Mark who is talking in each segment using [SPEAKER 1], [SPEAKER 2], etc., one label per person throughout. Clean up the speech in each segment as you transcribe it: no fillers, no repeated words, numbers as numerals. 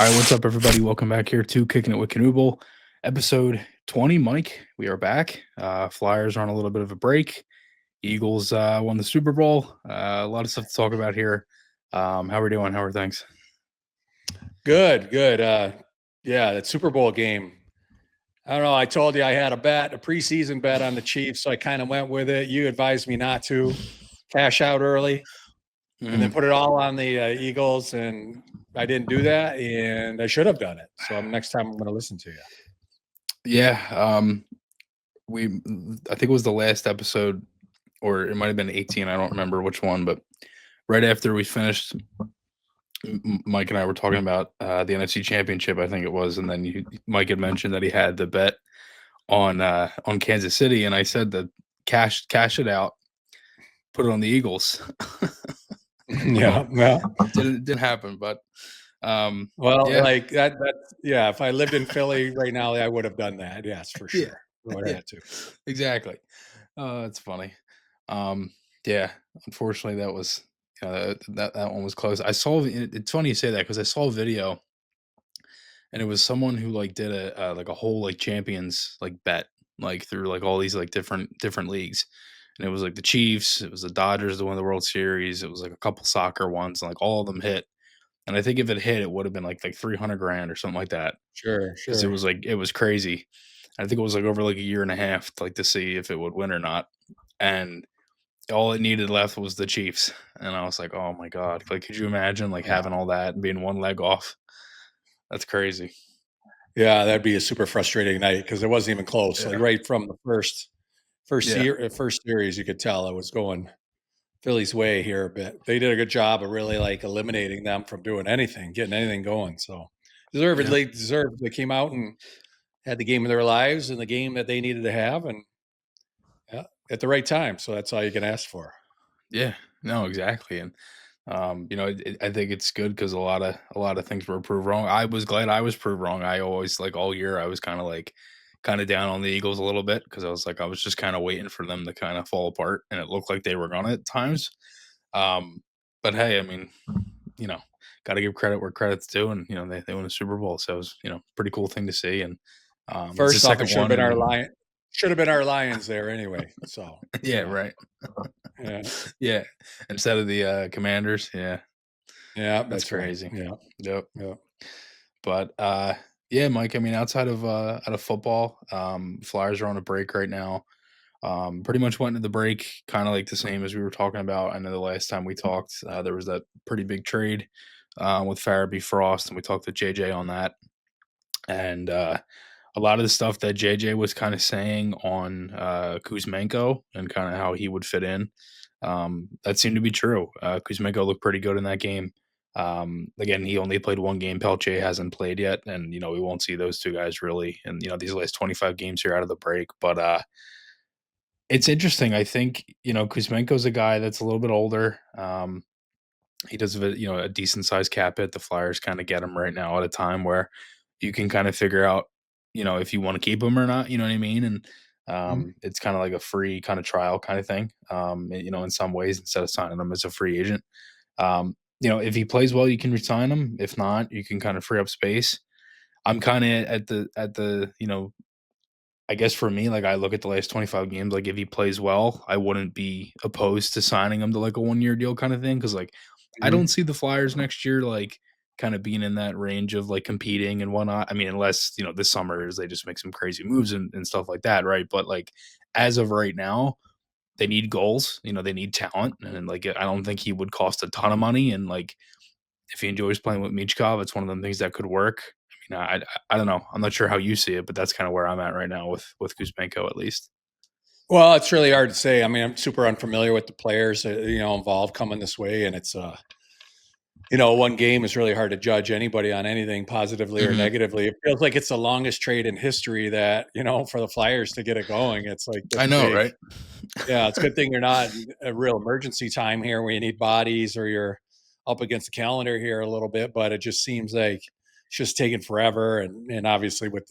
[SPEAKER 1] All right, what's up, everybody? Welcome back here to Kicking It With Knuble, episode 20. Mike, we are back. Flyers are on a little bit of a break. Eagles won the Super Bowl. A lot of stuff to talk about here. How are we doing? How are things?
[SPEAKER 2] Good, good. Yeah, that Super Bowl game. I don't know. I told you I had a preseason bet on the Chiefs, so I kind of went with it. You advised me not to cash out early and then
[SPEAKER 1] Mhm.
[SPEAKER 2] put it all on the Eagles, and I didn't do that, and I should have done it. So next time I'm going to listen to you.
[SPEAKER 1] Yeah, we. I think it was the last episode, or it might have been 18. I don't remember which one, but right after we finished, Mike and I were talking about the NFC Championship. I think it was, and then Mike had mentioned that he had the bet on Kansas City, and I said that cash it out, put it on the Eagles.
[SPEAKER 2] Yeah,
[SPEAKER 1] So
[SPEAKER 2] well,
[SPEAKER 1] didn't happen, but
[SPEAKER 2] well,
[SPEAKER 1] yeah,
[SPEAKER 2] like that. Yeah. If I lived in Philly right now, I would have done that. Yes, for
[SPEAKER 1] yeah,
[SPEAKER 2] sure. I would have
[SPEAKER 1] yeah,
[SPEAKER 2] had to.
[SPEAKER 1] exactly. It's funny. Um, yeah, unfortunately, that was that one was close. I saw it's funny you say that because I saw a video and it was someone who like did a like a whole like champions like bet like through like all these like different leagues. And it was like the Chiefs, it was the Dodgers that won the World Series, it was like a couple soccer ones, and like all of them hit. And I think if it hit, it would have been like 300 grand or something like that.
[SPEAKER 2] Sure,
[SPEAKER 1] Because it
[SPEAKER 2] sure.
[SPEAKER 1] was like it was crazy. I think it was like over like a year and a half to, like to see if it would win or not. And all it needed left was the Chiefs. And I was like, oh my God. Like, could you imagine like
[SPEAKER 2] Yeah.
[SPEAKER 1] having all that and being one leg off? That's crazy.
[SPEAKER 2] Yeah, that'd be a super frustrating night because it wasn't even close. Like
[SPEAKER 1] Yeah.
[SPEAKER 2] right from the
[SPEAKER 1] Yeah.
[SPEAKER 2] first series, you could tell it was going Philly's way here a bit. They did a good job of really like eliminating them from doing anything, getting anything going. So
[SPEAKER 1] Yeah.
[SPEAKER 2] deservedly deserved. They came out and had the game of their lives and the game that they needed to have, and yeah, at the right time. So that's all you can ask for.
[SPEAKER 1] Yeah. No, exactly. And I think it's good because a lot of things were proved wrong. I was glad I was proved wrong. I always like all year I was kind of down on the Eagles a little bit because I was just kind of waiting for them to kind of fall apart, and it looked like they were gonna at times. Um, but hey, I mean, you know, got to give credit where credit's due, and they won a Super Bowl, so it was pretty cool thing to see, and it's the
[SPEAKER 2] First off, it
[SPEAKER 1] second
[SPEAKER 2] should have
[SPEAKER 1] one,
[SPEAKER 2] been our
[SPEAKER 1] and
[SPEAKER 2] lion. Should have been our Lions there anyway. So
[SPEAKER 1] yeah,
[SPEAKER 2] yeah,
[SPEAKER 1] right,
[SPEAKER 2] yeah,
[SPEAKER 1] yeah, instead of the Commanders, yeah,
[SPEAKER 2] yeah.
[SPEAKER 1] that's
[SPEAKER 2] That's right.
[SPEAKER 1] crazy.
[SPEAKER 2] Yeah,
[SPEAKER 1] Yep.
[SPEAKER 2] yeah.
[SPEAKER 1] But yeah, Mike. I mean, out of football, Flyers are on a break right now. Pretty much went into the break kind of like the same as we were talking about. I know the last time we talked, there was that pretty big trade with Farabee Frost, and we talked with JJ on that. And a lot of the stuff that JJ was kind of saying on Kuzmenko and kind of how he would fit in, that seemed to be true. Kuzmenko looked pretty good in that game. Again, he only played one game. Pelche hasn't played yet, and we won't see those two guys really in these last 25 games here out of the break. But it's interesting. I think Kuzmenko's a guy that's a little bit older. He does have a decent sized cap hit. The Flyers kind of get him right now at a time where you can kind of figure out if you want to keep him or not. You know what I mean? And
[SPEAKER 2] Mhm.
[SPEAKER 1] it's kind of like a free kind of trial kind of thing. In some ways, instead of signing him as a free agent. If he plays well, you can resign him. If not, you can kind of free up space. I'm kind of at the I guess for me, like I look at the last 25 games, like if he plays well, I wouldn't be opposed to signing him to like a 1 year deal kind of thing. Cause like I don't
[SPEAKER 2] Mhm.
[SPEAKER 1] see the Flyers next year like kind of being in that range of like competing and whatnot. I mean, unless, this summer is they just make some crazy moves and stuff like that, right? But like as of right now, they need goals, they need talent. And like I don't think he would cost a ton of money. And like if he enjoys playing with Michkov, it's one of them things that could work. I mean, I don't know. I'm not sure how you see it, but that's kind of where I'm at right now with Kuzmenko at least.
[SPEAKER 2] Well, it's really hard to say. I mean, I'm super unfamiliar with the players, involved coming this way, and it's one game is really hard to judge anybody on anything positively or
[SPEAKER 1] Mhm.
[SPEAKER 2] negatively. It feels like it's the longest trade in history that, for the Flyers to get it going. It's like
[SPEAKER 1] I
[SPEAKER 2] this
[SPEAKER 1] know,
[SPEAKER 2] big.
[SPEAKER 1] right?
[SPEAKER 2] Yeah, it's a good thing you're not in a real emergency time here where you need bodies or you're up against the calendar here a little bit, but it just seems like it's just taking forever. And obviously with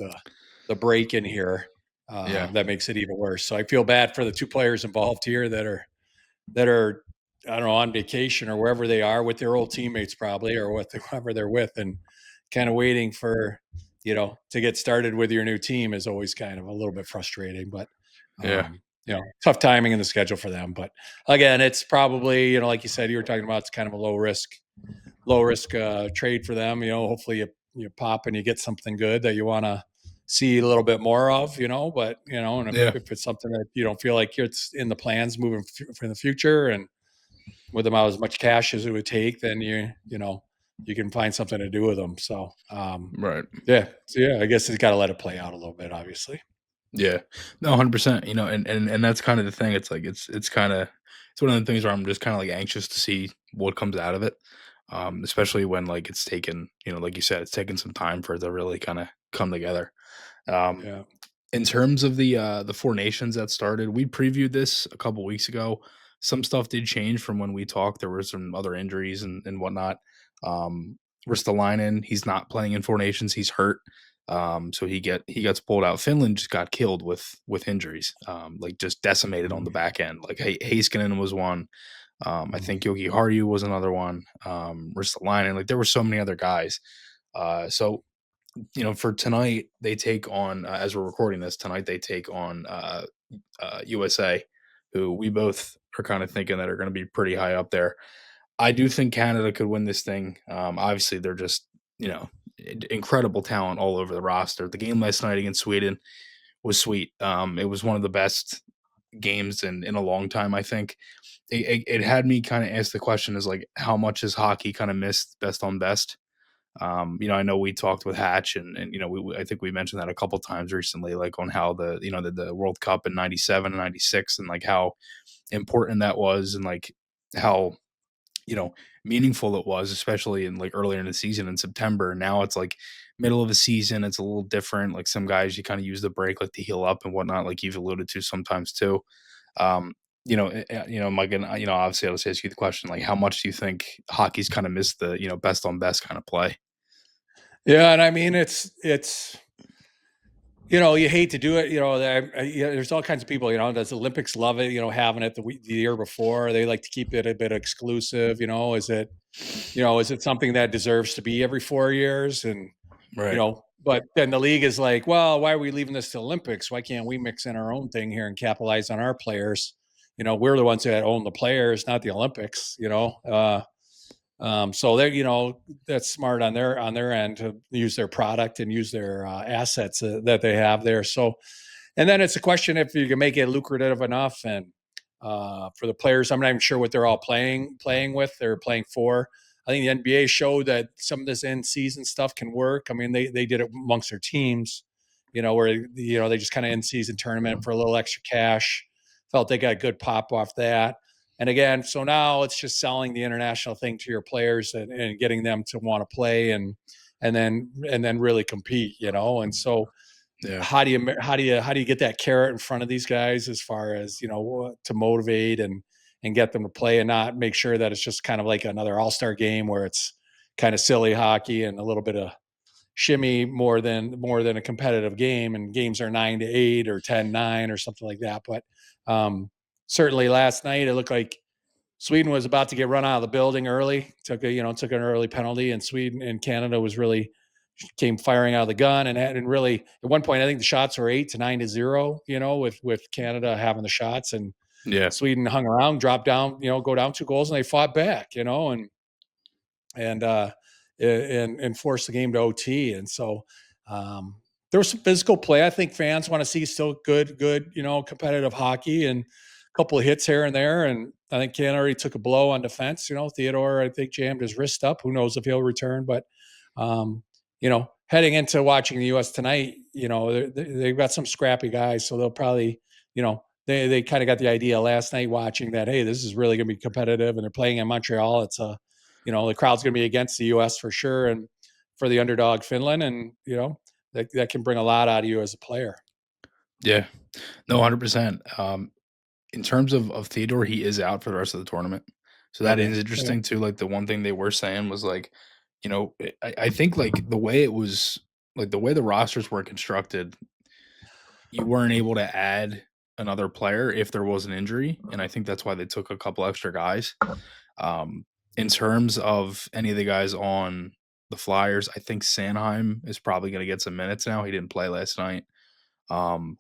[SPEAKER 2] the break in here,
[SPEAKER 1] Yeah.
[SPEAKER 2] that makes it even worse. So I feel bad for the two players involved here that are I don't know on vacation or wherever they are with their old teammates probably or with whoever they're with and kind of waiting for, to get started with your new team is always kind of a little bit frustrating, but,
[SPEAKER 1] Yeah.
[SPEAKER 2] tough timing in the schedule for them. But again, it's probably, like you said, you were talking about, it's kind of a low risk trade for them. Hopefully you pop and you get something good that you want to see a little bit more of. But and
[SPEAKER 1] Yeah.
[SPEAKER 2] if it's something that you don't feel like it's in the plans moving for the future, and with them out as much cash as it would take, then you can find something to do with them. So
[SPEAKER 1] Right.
[SPEAKER 2] yeah, I guess it's got to let it play out a little bit, obviously.
[SPEAKER 1] Yeah. No, 100%, and that's kind of the thing. It's like it's kind of it's one of the things where I'm just kind of like anxious to see what comes out of it. Especially when like it's taken, like you said, it's taken some time for it to really kind of come together. Um,
[SPEAKER 2] Yeah.
[SPEAKER 1] in terms of the Four Nations that started, we previewed this a couple weeks ago. Some stuff did change from when we talked. There were some other injuries and whatnot. Um, Ristolainen, he's not playing in Four Nations. He's hurt. So he gets pulled out. Finland just got killed with injuries. Like just decimated on the
[SPEAKER 2] Mhm.
[SPEAKER 1] back end. Like Heiskanen was one. I
[SPEAKER 2] Mhm.
[SPEAKER 1] think Yogi Harju was another one. Ristolainen, like there were so many other guys. So for tonight, they take on, as we're recording this tonight, they take on USA, who we both are kind of thinking that are going to be pretty high up there. I do think Canada could win this thing. Obviously, they're just, incredible talent all over the roster. The game last night against Sweden was sweet. It was one of the best games in a long time, I think. It had me kind of ask the question is like, how much is hockey kind of missed best on best? I know we talked with Hatch, and I think we mentioned that a couple times recently, like on how the World Cup in '97 and '96, and like how important that was, and like how meaningful it was, especially in like earlier in the season in September. Now it's like middle of the season, it's a little different. Like some guys, you kind of use the break like to heal up and whatnot, like you've alluded to sometimes too. Um, Mike, and obviously, I'll just ask you the question: like, how much do you think hockey's kind of missed the best on best kind of play?
[SPEAKER 2] Yeah, and I mean it's you hate to do it. There's all kinds of people. Does Olympics love it? Having it the year before, they like to keep it a bit exclusive. Is it something that deserves to be every 4 years? And
[SPEAKER 1] Right.
[SPEAKER 2] but then the league is like, well, why are we leaving this to Olympics? Why can't we mix in our own thing here and capitalize on our players? We're the ones that own the players, not the Olympics. So they're, that's smart on their end to use their product and use their assets that they have there. So, and then it's a question if you can make it lucrative enough, and for the players, I'm not even sure what they're all playing with. They're playing for. I think the NBA showed that some of this end season stuff can work. I mean, they did it amongst their teams, where they just kind of end season tournament for a little extra cash. Felt they got a good pop off that. And again, so now it's just selling the international thing to your players, and getting them to want to play, and then really compete, And so
[SPEAKER 1] Yeah.
[SPEAKER 2] how do you get that carrot in front of these guys, as far as to motivate and get them to play, and not make sure that it's just kind of like another all-star game where it's kind of silly hockey and a little bit of shimmy more than a competitive game, and games are 9-8 or 10-9 or something like that. But um, certainly last night it looked like Sweden was about to get run out of the building early. Took an early penalty, and Sweden and Canada was really came firing out of the gun, and really at one point I think the shots were 8 to 9 to 0. With Canada having the shots, and
[SPEAKER 1] Yeah.
[SPEAKER 2] Sweden hung around, dropped down, go down 2 goals, and they fought back. And and force the game to OT. And so um, there was some physical play. I think fans want to see still good, competitive hockey, and a couple of hits here and there. And I think Canada already took a blow on defense. Theodore, I think, jammed his wrist up. Who knows if he'll return? But heading into watching the U.S. tonight, they've got some scrappy guys, so they'll probably, they kind of got the idea last night watching that, hey, this is really going to be competitive, and they're playing in Montreal. It's the crowd's going to be against the U.S. for sure, and for the underdog Finland, and that can bring a lot out of you as a player.
[SPEAKER 1] Yeah. No, 100%. In terms of Theodore, he is out for the rest of the tournament. So that
[SPEAKER 2] Okay.
[SPEAKER 1] is
[SPEAKER 2] Yeah.
[SPEAKER 1] interesting too. Like the one thing they were saying was like, I think like the way it was like the way the rosters were constructed, you weren't able to add another player if there was an injury. And I think that's why they took a couple extra guys. Um, in terms of any of the guys on the Flyers. I think Sanheim is probably gonna get some minutes now. He didn't play last night. Um,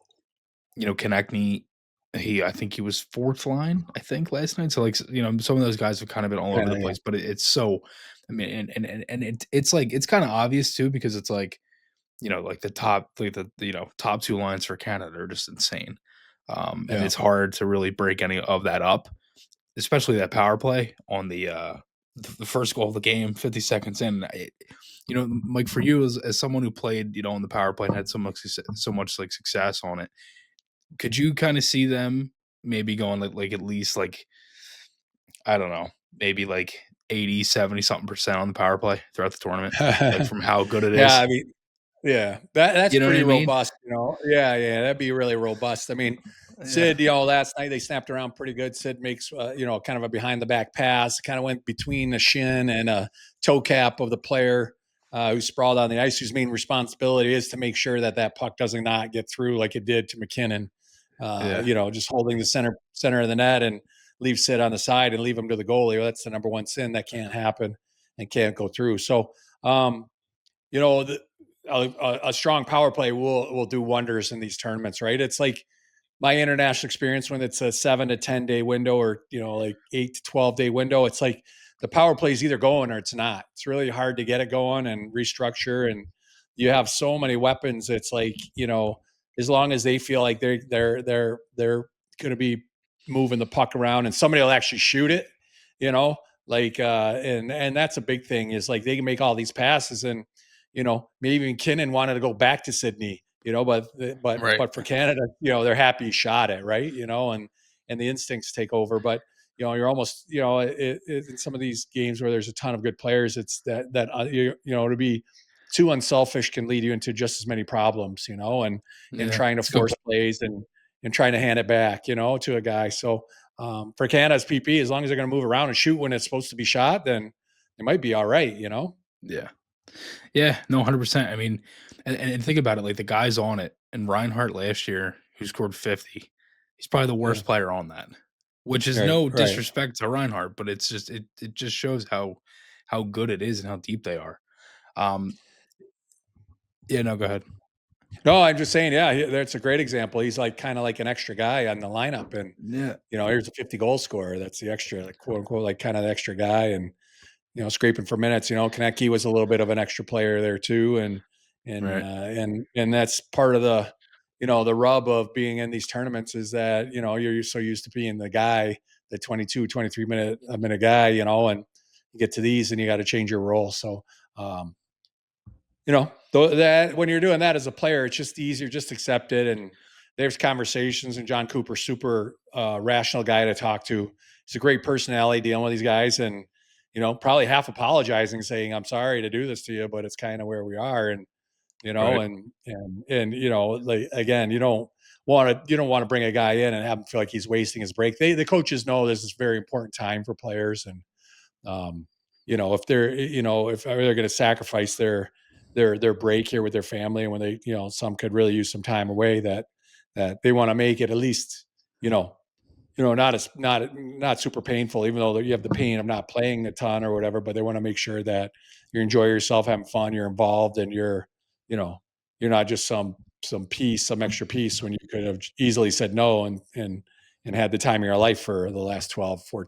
[SPEAKER 1] Konechny, I think he was 4th line, I think, last night. So, like, some of those guys have kind of been all over the
[SPEAKER 2] Yeah.
[SPEAKER 1] place, but it's so I mean, it's like it's kinda obvious too because it's like, like the top 2 lines for Canada are just insane. And
[SPEAKER 2] Yeah.
[SPEAKER 1] it's hard to really break any of that up, especially that power play on the first goal of the game, 50 seconds in. Like for you as someone who played, on the power play and had so much like success on it, could you kind of see them maybe going like at least like I don't know, maybe like 80, 70 something percent on the power play throughout the tournament, like from how good it
[SPEAKER 2] Yeah,
[SPEAKER 1] is?
[SPEAKER 2] I mean, yeah, that's
[SPEAKER 1] You know what
[SPEAKER 2] pretty
[SPEAKER 1] I mean?
[SPEAKER 2] robust, you know? Yeah, yeah, that'd be really robust. I mean,
[SPEAKER 1] Yeah.
[SPEAKER 2] Sid, last night they snapped around pretty good. Sid makes, kind of a behind the back pass, kind of went between the shin and a toe cap of the player who's sprawled on the ice, whose main responsibility is to make sure that that puck does not get through like it did to McKinnon.
[SPEAKER 1] Yeah.
[SPEAKER 2] Just holding the center of the net and leave Sid on the side and leave him to the goalie. Well, that's the number one sin that can't happen and can't go through. So, um, you know, the, a strong power play will do wonders in these tournaments, right? It's like my international experience when it's a 7 to 10 day window or like 8 to 12 day window. It's like the power play is either going or it's not. It's really hard to get it going and restructure, and you have so many weapons. It's like as long as they feel like they're going to be moving the puck around and somebody will actually shoot it, you know, and that's a big thing is like they can make all these passes and maybe even Kinnan wanted to go back to Sydney,
[SPEAKER 1] Right.
[SPEAKER 2] but for Canada, they're happy he shot it, right? And the instincts take over. But you're almost, in some of these games where there's a ton of good players, it's to be too unselfish can lead you into just as many problems, and
[SPEAKER 1] Yeah.
[SPEAKER 2] trying to
[SPEAKER 1] It's a good
[SPEAKER 2] force plays and trying to hand it back, to a guy. So for Canada's PP, as long as they're going to move around and shoot when it's supposed to be shot, then it might be all right.
[SPEAKER 1] Yeah. Yeah, no, 100%. I mean, and think about it, like the guys on it, and Reinhardt last year, who scored 50, he's probably the
[SPEAKER 2] Yeah.
[SPEAKER 1] worst player on that. Which is
[SPEAKER 2] Right.
[SPEAKER 1] no
[SPEAKER 2] Right.
[SPEAKER 1] disrespect to Reinhardt, but it just shows how good it is and how deep they are. Um, yeah, no, go ahead.
[SPEAKER 2] No, I'm just saying, yeah, that's a great example. He's like kind of like an extra guy on the lineup, and
[SPEAKER 1] Yeah,
[SPEAKER 2] here's a 50 goal scorer. That's the extra, like quote unquote, like kind of the extra guy, and scraping for minutes. Konecki was a little bit of an extra player there too,
[SPEAKER 1] right.
[SPEAKER 2] and that's part of the rub of being in these tournaments is that you're so used to being the guy, the 22, 23 minute guy, and you get to these and you got to change your role. So um, that when you're doing that as a player, it's just easier, just accept it. And there's conversations, and John Cooper, super rational guy to talk to. He's a great personality dealing with these guys, and probably half apologizing, saying, "I'm sorry to do this to you, but it's kind of where we are." And
[SPEAKER 1] Right.
[SPEAKER 2] like again, you don't want to bring a guy in and have him feel like he's wasting his break. The coaches know this is a very important time for players, and um, if if they're going to sacrifice their break here with their family, and when they, some could really use some time away, that they want to make it at least, you know, not as not super painful, even though you have the pain of not playing a ton or whatever. But they want to make sure that you enjoy yourself, having fun, you're involved, and you know, you're not just some extra piece when you could have easily said no and had the time of your life for the last for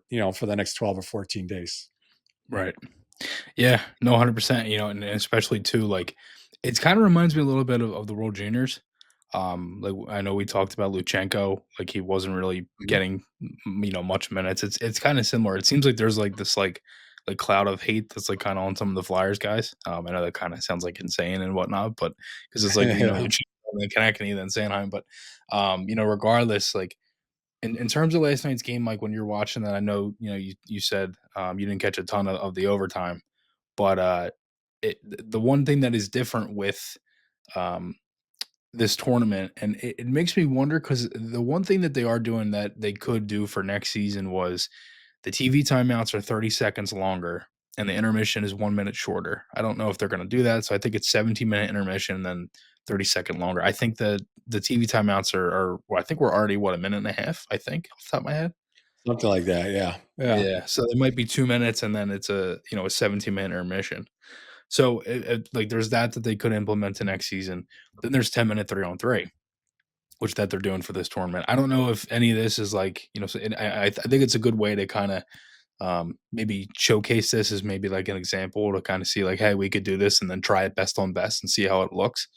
[SPEAKER 2] the next 12 or 14 days.
[SPEAKER 1] Right. Yeah, no, 100%, and especially too, like, it's kinda reminds me a little bit of the World Juniors. Like, I know we talked about Luchenko, like, he wasn't really
[SPEAKER 2] Mhm.
[SPEAKER 1] getting, much minutes. It's kinda similar. It seems like there's, like, this, like, cloud of hate that's, like, kinda on some of the Flyers guys. I know that kinda sounds, like, insane and whatnot, but because it's like,
[SPEAKER 2] Yeah.
[SPEAKER 1] Luchenko and then Konechny, then Sanheim, but, regardless, like, in terms of last night's game, like, when you're watching that, I know, you said, you didn't catch a ton of the overtime. But, the one thing that is different with, um, this tournament, and it makes me wonder because the one thing that they are doing that they could do for next season was the TV timeouts are 30 seconds longer and the intermission is 1 minute shorter. I don't know if they're gonna do that, so I think it's 17-minute intermission, then 30-second longer. I think the TV timeouts are well, I think we're already, what, a minute and a half, I think, off the top of my head?
[SPEAKER 2] Something like that. Yeah. Yeah.
[SPEAKER 1] Yeah, so it might be 2 minutes and then it's a 17-minute intermission. So like there's that they could implement to next season. Then there's 10-minute 3-on-3, which that they're doing for this tournament. I don't know if any of this is like, so, and I think it's a good way to kind of maybe showcase this as maybe like an example to kind of see like, hey, we could do this and then try it best on best and see how it looks.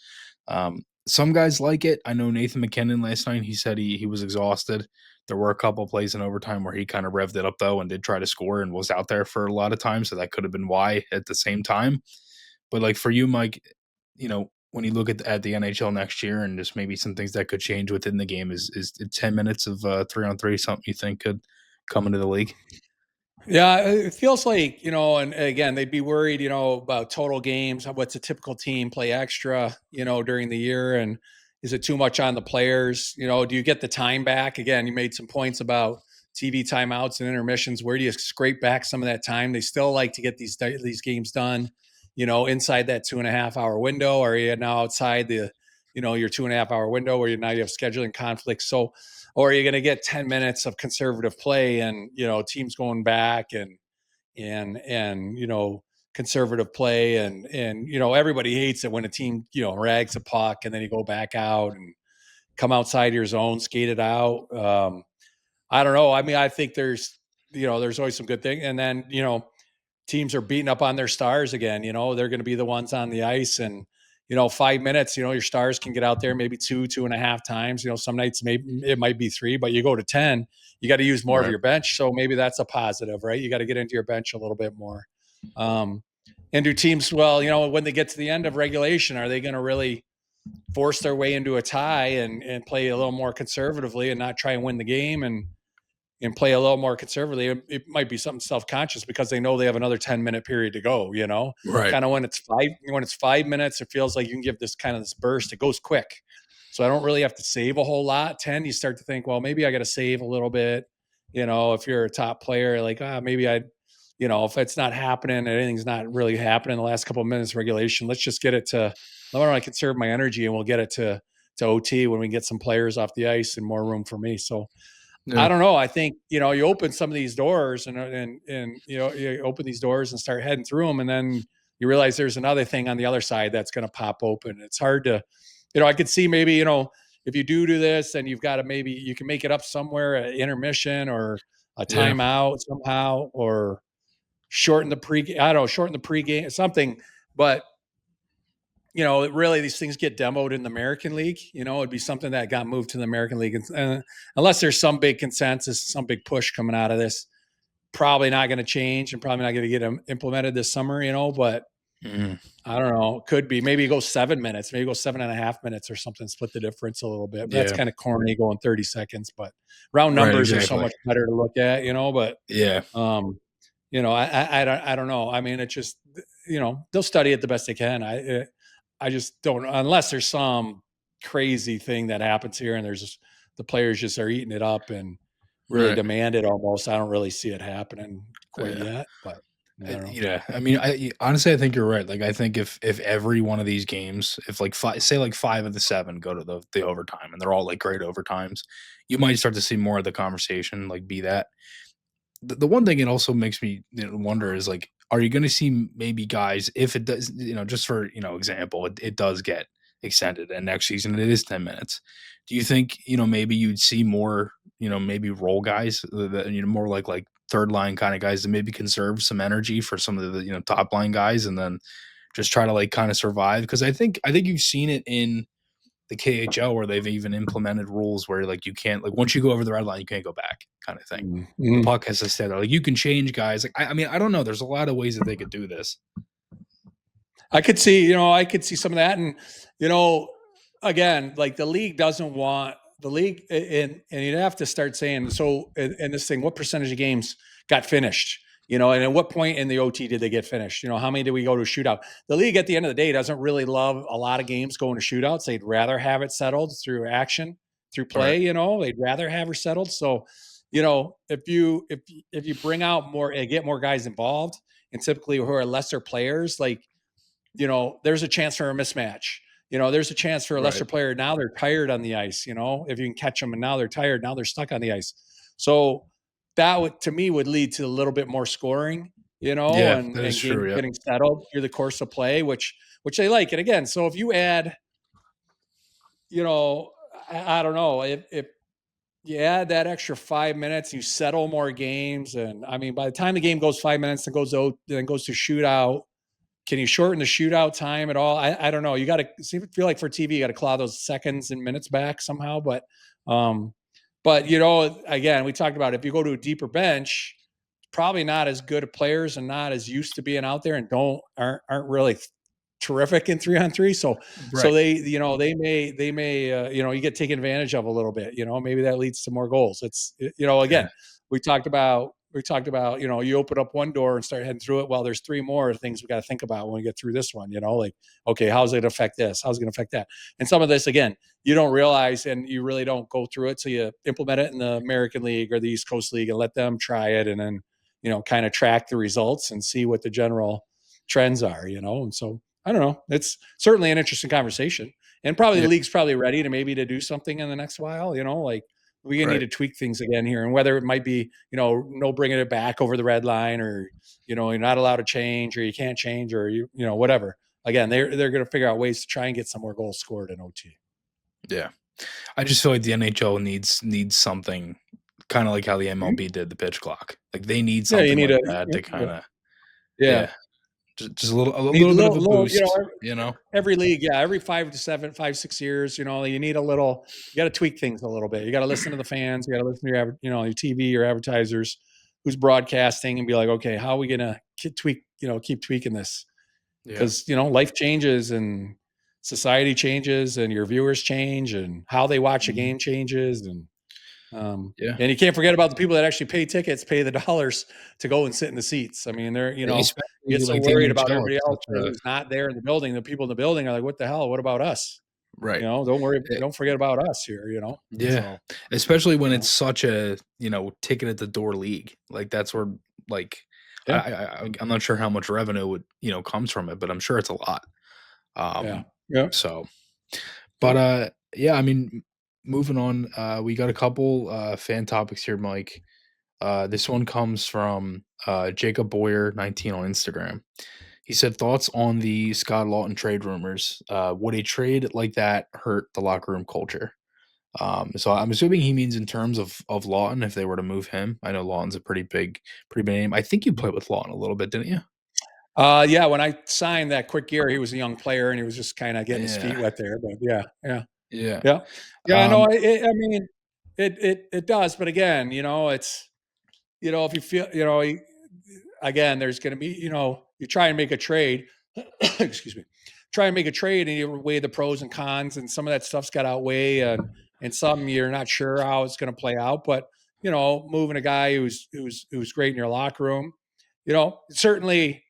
[SPEAKER 1] Some guys like it. I know Nathan McKinnon last night. He said he was exhausted. There were a couple plays in overtime where he kind of revved it up though and did try to score and was out there for a lot of time. So that could have been why at the same time. But like for you, Mike, when you look at the NHL next year and just maybe some things that could change within the game, is 10 minutes of 3-on-3 something you think could come into the league?
[SPEAKER 2] Yeah, it feels like, and again, they'd be worried, about total games. What's a typical team play extra, during the year? And is it too much on the players? Do you get the time back? Again, you made some points about TV timeouts and intermissions. Where do you scrape back some of that time? They still like to get these games done, inside that 2.5 hour window. Or are you now outside your 2.5 hour window where now you have scheduling conflicts? So, or are you going to get 10 minutes of conservative play and teams going back and conservative play and everybody hates it when a team rags a puck and then you go back out and come outside your zone, skate it out. I don't know. I mean, I think there's always some good thing, and then teams are beating up on their stars again. They're going to be the ones on the ice, and 5 minutes. Your stars can get out there maybe 2.5 times. Some nights maybe it might be 3, but you go to 10, you got to use more of
[SPEAKER 1] Right.
[SPEAKER 2] your bench. So maybe that's a positive, right? You got to get into your bench a little bit more. Um, and do teams well? When they get to the end of regulation, are they going to really force their way into a tie and play a little more conservatively and not try and win the game and play a little more conservatively? It might be something self-conscious because they know they have another 10-minute period to go,
[SPEAKER 1] Right.
[SPEAKER 2] kind of when it's 5 minutes, it feels like you can give this burst. It goes quick. So I don't really have to save a whole lot. 10, you start to think, well, maybe I got to save a little bit. If you're a top player, like, maybe if it's not happening and anything's not really happening in the last couple of minutes of regulation, let's just get it to, why don't I conserve my energy and we'll get it to OT when we get some players off the ice and more room for me. So I
[SPEAKER 1] Yeah.
[SPEAKER 2] don't know. I think, you open some of these doors and you open these doors and start heading through them. And then you realize there's another thing on the other side that's going to pop open. It's hard to, I could see maybe, if you do this, then you've got to, maybe you can make it up somewhere, at intermission or a
[SPEAKER 1] Yeah.
[SPEAKER 2] timeout somehow, or shorten the I don't know, shorten the pregame, something. But really these things get demoed in the American League. It'd be something that got moved to the American League. And unless there's some big consensus, some big push coming out of this, probably not going to change and probably not going to get implemented this summer, but
[SPEAKER 1] Mhm.
[SPEAKER 2] I don't know. Could be. Maybe go 7 minutes, maybe go 7.5 minutes or something, split the difference a little bit. But that's
[SPEAKER 1] Yeah.
[SPEAKER 2] kind of corny going 30 seconds, but round
[SPEAKER 1] Right.
[SPEAKER 2] numbers are so
[SPEAKER 1] Exactly.
[SPEAKER 2] much better to look at, but
[SPEAKER 1] Yeah.
[SPEAKER 2] um, I don't know. I mean, it's just, they'll study it the best they can. I just don't, unless there's some crazy thing that happens here and there's just, the players just are eating it up and really
[SPEAKER 1] Right.
[SPEAKER 2] demand it almost. I don't really see it happening quite
[SPEAKER 1] Yeah.
[SPEAKER 2] yet, but I don't know.
[SPEAKER 1] Yeah, I mean, honestly, I think you're right. Like, I think if every one of these games, if like say like 5 of the 7 go to the overtime, and they're all like great overtimes, you might start to see more of the conversation like be that. The one thing it also makes me wonder is like, are you going to see maybe guys if it does, just for example, it does get extended and next season it is 10 minutes. Do you think maybe you'd see more maybe role guys that more like third line kind of guys to maybe conserve some energy for some of the top line guys and then just try to like kind of survive because I think you've seen it in the KHL where they've even implemented rules where like you can't like once you go over the red line you can't go back kind of thing. The
[SPEAKER 2] Mhm.
[SPEAKER 1] puck has to stay there. Like you can change guys. Like I mean I don't know. There's a lot of ways that they could do this.
[SPEAKER 2] I could see some of that. And, you know, again, like the league doesn't want the league and you'd have to start saying, so in this thing, what percentage of games got finished? And at what point in the OT did they get finished? How many did we go to a shootout? The league at the end of the day doesn't really love a lot of games going to shootouts. They'd rather have it settled through action, through
[SPEAKER 1] Right.
[SPEAKER 2] play, they'd rather have her settled. So, if you bring out more and get more guys involved and typically who are lesser players, like there's a chance for a mismatch. There's a chance for a lesser
[SPEAKER 1] Right.
[SPEAKER 2] player. Now they're tired on the ice, if you can catch them and now they're tired. Now they're stuck on the ice. So that would, to me, would lead to a little bit more scoring,
[SPEAKER 1] Yeah, that is
[SPEAKER 2] and
[SPEAKER 1] true, yep.
[SPEAKER 2] getting settled through the course of play, which they like. And again, so if you add, you know, I don't know, if you add that extra 5 minutes, you settle more games, and I mean, by the time the game goes 5 minutes and goes out, then goes to shootout, can you shorten the shootout time at all? I don't know. You got to feel like for TV, you got to claw those seconds and minutes back somehow. Um, but again, we talked about if you go to a deeper bench, probably not as good of players and not as used to being out there and aren't really terrific in 3-on-3. So
[SPEAKER 1] Right.
[SPEAKER 2] they may you get taken advantage of a little bit. Maybe that leads to more goals.
[SPEAKER 1] Yeah,
[SPEAKER 2] Again, we talked about you open up one door and start heading through it. Well, there's three more things we got to think about when we get through this one. Like, okay, how's it affect this? How's it going to affect that? And some of this, again, you don't realize, and you really don't go through it till you implement it in the American League or the East Coast League and let them try it, and then kind of track the results and see what the general trends are. And so I don't know. It's certainly an interesting conversation, and probably the
[SPEAKER 1] yeah,
[SPEAKER 2] league's probably ready to maybe to do something in the next while. Like we're gonna need
[SPEAKER 1] right.
[SPEAKER 2] to tweak things again here, and whether it might be no bringing it back over the red line, or you're not allowed to change, or you can't change, or whatever. Again, they're going to figure out ways to try and get some more goals scored in OT.
[SPEAKER 1] Yeah. I just feel like the NHL needs something kinda like how the
[SPEAKER 2] Mhm.
[SPEAKER 1] MLB did the pitch clock. Like, they need
[SPEAKER 2] Yeah, you
[SPEAKER 1] something
[SPEAKER 2] need
[SPEAKER 1] like that to kinda
[SPEAKER 2] yeah,
[SPEAKER 1] yeah, just a
[SPEAKER 2] need
[SPEAKER 1] little bit of a
[SPEAKER 2] little
[SPEAKER 1] boost, you know?
[SPEAKER 2] every league, yeah, every 5, 6 years, you need a little. You got to tweak things a little bit. You got to listen to the fans. You got to listen to your TV, your advertisers, who's broadcasting, and be like, okay, how are we gonna keep tweaking this?
[SPEAKER 1] Yeah.
[SPEAKER 2] Because life changes and society changes, and your viewers change, and how they watch a
[SPEAKER 1] Mhm.
[SPEAKER 2] game changes,
[SPEAKER 1] Yeah.
[SPEAKER 2] and you can't forget about the people that actually pay tickets, pay the dollars to go and sit in the seats. I mean, you get
[SPEAKER 1] Especially
[SPEAKER 2] so
[SPEAKER 1] like the
[SPEAKER 2] worried about
[SPEAKER 1] NHL,
[SPEAKER 2] everybody
[SPEAKER 1] it's
[SPEAKER 2] else
[SPEAKER 1] such a
[SPEAKER 2] who's not there in the building. The people in the building are like, "What the hell? What about us?"
[SPEAKER 1] right.
[SPEAKER 2] Don't worry,
[SPEAKER 1] Eh
[SPEAKER 2] don't forget about us here.
[SPEAKER 1] yeah,
[SPEAKER 2] So
[SPEAKER 1] especially when
[SPEAKER 2] you
[SPEAKER 1] it's
[SPEAKER 2] know,
[SPEAKER 1] such a, ticket at the door league. Like, that's where, like,
[SPEAKER 2] yeah,
[SPEAKER 1] I'm not sure how much revenue comes from it, but I'm sure it's a lot.
[SPEAKER 2] yeah,
[SPEAKER 1] Um,
[SPEAKER 2] yeah,
[SPEAKER 1] so
[SPEAKER 2] yeah.
[SPEAKER 1] but, yeah, I mean, moving on, we got a couple, fan topics here, Mike. This one comes from, Jacob Boyer 19 on Instagram. He said, "Thoughts on the Scott Laughton trade rumors? Would a trade like that hurt the locker room culture?" So I'm assuming he means in terms of Lawton if they were to move him. I know Lawton's a pretty big name. I think you played with Lawton a little bit, didn't you?
[SPEAKER 2] Yeah. When I signed that quick year, he was a young player and he was just kind of getting his feet
[SPEAKER 1] Yeah,
[SPEAKER 2] wet there. But yeah, yeah,
[SPEAKER 1] yeah.
[SPEAKER 2] yeah, yeah. No,
[SPEAKER 1] Um,
[SPEAKER 2] I mean, it does. But again, it's if you feel, again, there's going to be, you try and make a trade, excuse me, try and make a trade and you weigh the pros and cons, and some of that stuff's got to outweigh, and some you're not sure how it's going to play out. But, moving a guy who's great in your locker room, certainly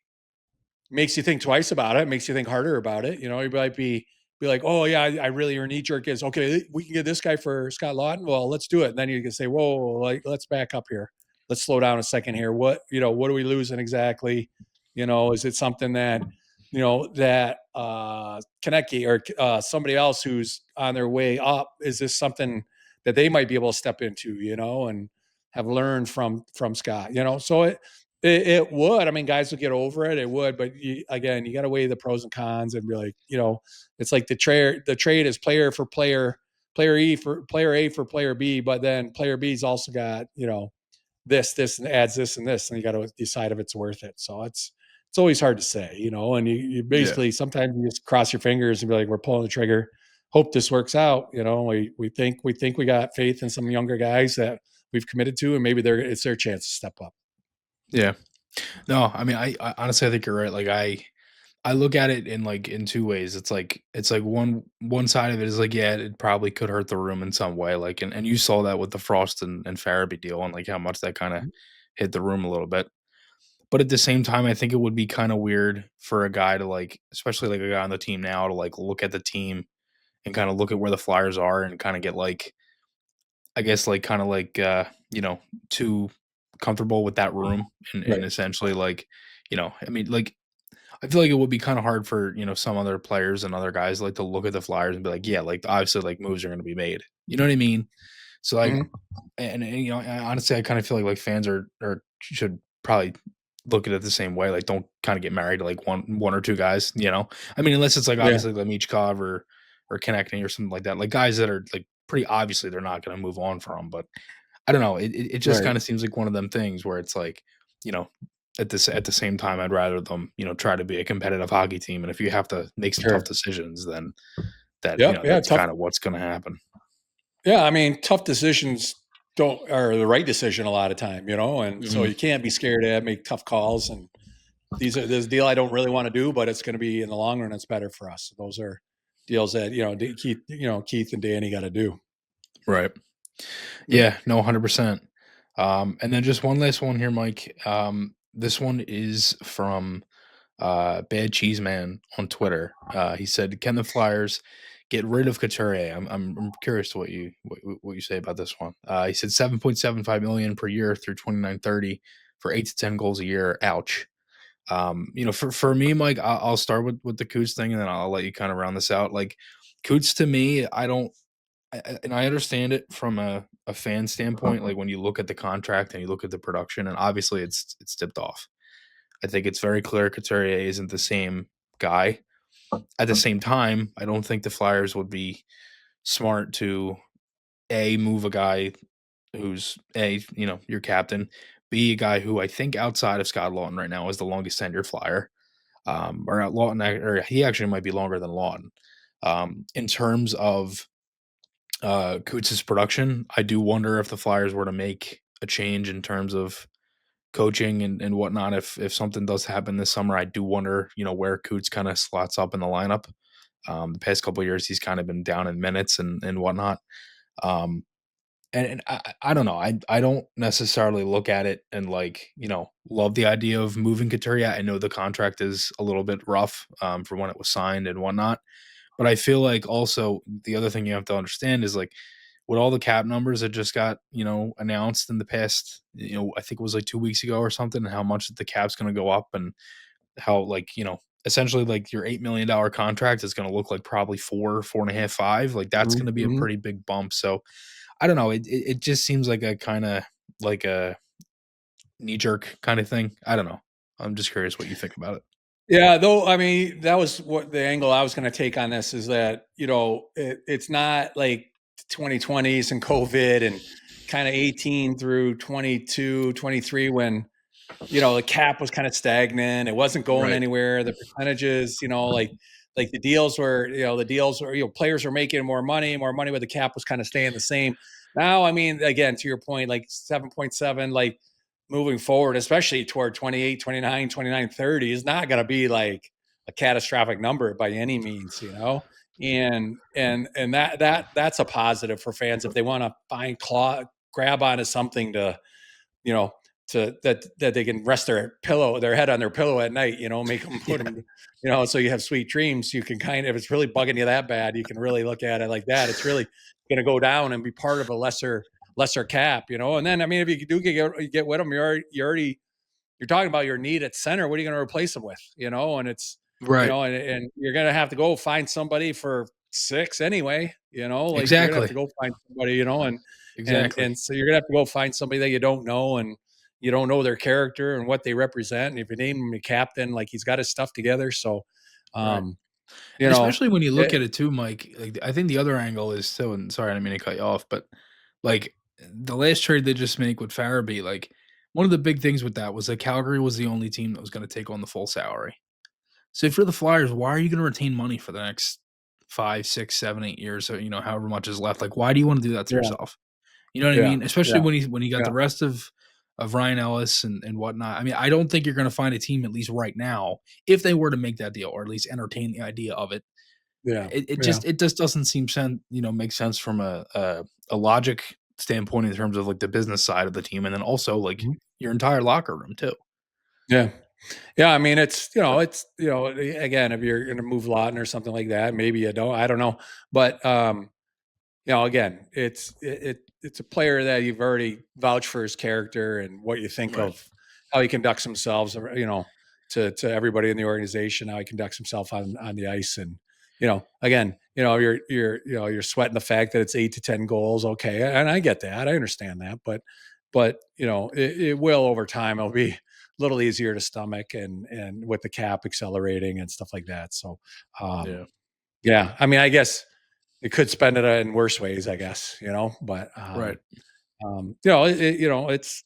[SPEAKER 2] makes you think twice about it, makes you think harder about it. You might be like, oh yeah, I really, your knee jerk is okay. We can get this guy for Scott Lawton. Well, let's do it. And then you can say, whoa, like let's back up here. Let's slow down a second here. What are we losing exactly? Is it something that Konecki or somebody else who's on their way up? Is this something that they might be able to step into? And have learned from Scott. So it would. I mean, guys would get over it. It would, but again, you got to weigh the pros and cons and be like, it's like the trade. The trade is player for player, player E for player A for player B, but then player B's also got this, and adds this and this, and you got to decide if it's worth it. So it's always hard to say, and you
[SPEAKER 1] yeah,
[SPEAKER 2] basically sometimes you just cross your fingers and be like, we're pulling the trigger, hope this works out. We think we got faith in some younger guys that we've committed to, and maybe it's their chance to step up.
[SPEAKER 1] yeah. No, I mean, I honestly I think you're right. Like I look at it in two ways. It's like one side of it is like, yeah, it probably could hurt the room in some way. Like and you saw that with the Frost and Farabee deal and like how much that kind of
[SPEAKER 2] Mhm.
[SPEAKER 1] hit the room a little bit. But at the same time, I think it would be kind of weird for a guy to like, especially like a guy on the team now to like look at the team and kind of look at where the Flyers are and kind of get like, I guess like kind of like too comfortable with that room and
[SPEAKER 2] Right.
[SPEAKER 1] essentially like, I mean like I feel like it would be kind of hard for, some other players and other guys like to look at the Flyers and be like, yeah, like obviously like moves are going to be made. You know what I mean? So like,
[SPEAKER 2] Mhm.
[SPEAKER 1] and honestly, I kind of feel like fans are or should probably look at it the same way. Like, don't kind of get married to like one or two guys. I mean, unless it's like
[SPEAKER 2] Yeah,
[SPEAKER 1] obviously like Michkov or Konechny or something like that. Like guys that are like pretty obviously they're not going to move on from. But I don't know. It just
[SPEAKER 2] right,
[SPEAKER 1] kind of seems like one of them things where it's like, you know, at the same time, I'd rather them, try to be a competitive hockey team. And if you have to make some tough
[SPEAKER 2] sure.
[SPEAKER 1] decisions, then that
[SPEAKER 2] Yep, yeah,
[SPEAKER 1] that's
[SPEAKER 2] tough.
[SPEAKER 1] kind of what's going to happen.
[SPEAKER 2] Yeah, I mean, tough decisions don't are the right decision a lot of time, and so
[SPEAKER 1] Hmm.
[SPEAKER 2] you can't be scared to make tough calls. And this deal I don't really want to do, but it's going to be in the long run, it's better for us. Those are deals that Keith and Danny got to do.
[SPEAKER 1] Right.
[SPEAKER 2] Yep.
[SPEAKER 1] Yeah. No. 100%. And then just one last one here, Mike. This one is from Bad Cheese Man on Twitter. He said, "Can the Flyers get rid of Couturier?" I'm curious to what you say about this one. He said 7.75 million per year through 29-30 for 8 to 10 goals a year. Ouch. For me, Mike, I'll start with the Coots thing, and then I'll let you kind of round this out. Like Coots to me, I don't. And I understand it from a fan standpoint. Like when you look at the contract and you look at the production, and obviously it's tipped off. I think it's very clear Couturier isn't the same guy. At the same time, I don't think the Flyers would be smart to move a guy who's your captain, b a guy who I think outside of Scott Lawton right now is the longest tenured Flyer. Or at Lawton, or he actually might be longer than Lawton. In terms of Coots' production, I do wonder if the Flyers were to make a change in terms of coaching and whatnot. If something does happen this summer, I do wonder, where Coots kind of slots up in the lineup. The past couple of years, he's kind of been down in minutes and whatnot. Um, and I don't know. I don't necessarily look at it and like love the idea of moving Couturier. I know the contract is a little bit rough for when it was signed and whatnot, but I feel like also the other thing you have to understand is like with all the cap numbers that just got announced in the past, I think it was like 2 weeks ago or something, and how much the cap's going to go up, and how like essentially like your $8 million contract is going to look like probably 4.5, 5. Like that's going to be a
[SPEAKER 2] Mhm.
[SPEAKER 1] pretty big bump. So I don't know. It just seems like a kind of like a knee jerk kind of thing. I don't know. I'm just curious what you think about it.
[SPEAKER 2] Yeah, though, I mean, that was what the angle I was going to take on this is that, it's not like 2020s and COVID and kind of 18 through 22, 23 when, the cap was kind of stagnant. It wasn't going
[SPEAKER 1] Right.
[SPEAKER 2] anywhere. The percentages, like the deals were, players were making more money, but the cap was kind of staying the same. Now, I mean, again, to your point, like 7.7, like moving forward, especially toward 28, 29, 29, 30, is not going to be like a catastrophic number by any means, and that's a positive for fans if they want to grab onto something to you know, that they can rest their head on their pillow at night, make them put
[SPEAKER 1] Yeah.
[SPEAKER 2] them, so you have sweet dreams. You can if it's really bugging you that bad, you can really look at it like that. It's really going to go down and be part of a lesser cap, and then, I mean, if you do get with them, you're talking about your need at center. What are you going to replace them with? And it's,
[SPEAKER 1] Right.
[SPEAKER 2] and you're going to have to go find somebody for six anyway, like you're going to have
[SPEAKER 1] Exactly.
[SPEAKER 2] to go find somebody,
[SPEAKER 1] Exactly.
[SPEAKER 2] and so you're going to have to go find somebody that you don't know, and you don't know their character and what they represent. And if you name him a captain, like he's got his stuff together. So,
[SPEAKER 1] Right.
[SPEAKER 2] um, you
[SPEAKER 1] And
[SPEAKER 2] know,
[SPEAKER 1] especially when you look
[SPEAKER 2] it,
[SPEAKER 1] at it too, Mike, like I think the other angle is so, and sorry, I didn't mean to cut you off, but like the last trade they just make with Farabee, like one of the big things with that was that Calgary was the only team that was going to take on the full salary. So if you're the Flyers, why are you going to retain money for the next 5, 6, 7, 8 years, or however much is left? Like, why do you want to do that to
[SPEAKER 2] yeah,
[SPEAKER 1] yourself? You know what I
[SPEAKER 2] yeah,
[SPEAKER 1] mean? Especially
[SPEAKER 2] yeah,
[SPEAKER 1] when you got
[SPEAKER 2] yeah,
[SPEAKER 1] the rest of Ryan Ellis and whatnot. I mean, I don't think you're going to find a team, at least right now, if they were to make that deal or at least entertain the idea of it.
[SPEAKER 2] yeah, yeah.
[SPEAKER 1] It just doesn't seem make sense from a logic standpoint in terms of like the business side of the team, and then also like
[SPEAKER 2] Mhm.
[SPEAKER 1] your entire locker room too.
[SPEAKER 2] Yeah. Yeah, I mean, again, if you're going to move Lawton or something like that, maybe you don't. I don't know, but again, it's a player that you've already vouched for his character and what you think
[SPEAKER 1] Right.
[SPEAKER 2] of how he conducts himself, to everybody in the organization, how he conducts himself on the ice, and again, you're sweating the fact that it's 8 to 10 goals, okay, and I get that, I understand that, but it will over time. It'll be little easier to stomach, and with the cap accelerating and stuff like that. So,
[SPEAKER 1] Yeah.
[SPEAKER 2] yeah, I mean, I guess it could spend it in worse ways, I guess, but
[SPEAKER 1] Right.
[SPEAKER 2] it's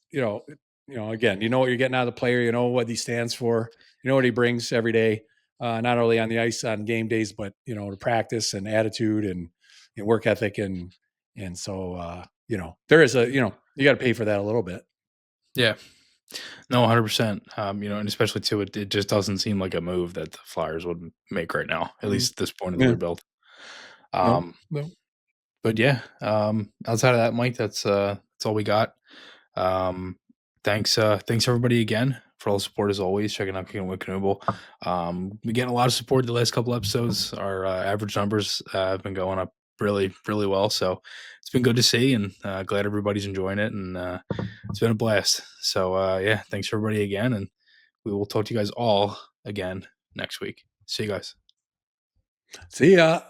[SPEAKER 2] again, you know what you're getting out of the player, you know what he stands for, you know what he brings every day, not only on the ice on game days, but to practice and attitude and work ethic, and so there is you got to pay for that a little bit.
[SPEAKER 1] Yeah. No, 100%. And especially too, it just doesn't seem like a move that the Flyers would make right now, at
[SPEAKER 2] Mm.
[SPEAKER 1] least at this point in the
[SPEAKER 2] Yeah.
[SPEAKER 1] rebuild.
[SPEAKER 2] No.
[SPEAKER 1] Um,
[SPEAKER 2] No.
[SPEAKER 1] but yeah, outside of that, Mike, that's all we got. Um, thanks everybody again for all the support as always. Checking out Kickin' It With Knuble. We getting a lot of support the last couple episodes. Our average numbers have been going up really, really well. So it's been good to see, and glad everybody's enjoying it. And it's been a blast. So yeah, thanks everybody again, and we will talk to you guys all again next week. See you guys.
[SPEAKER 2] See ya.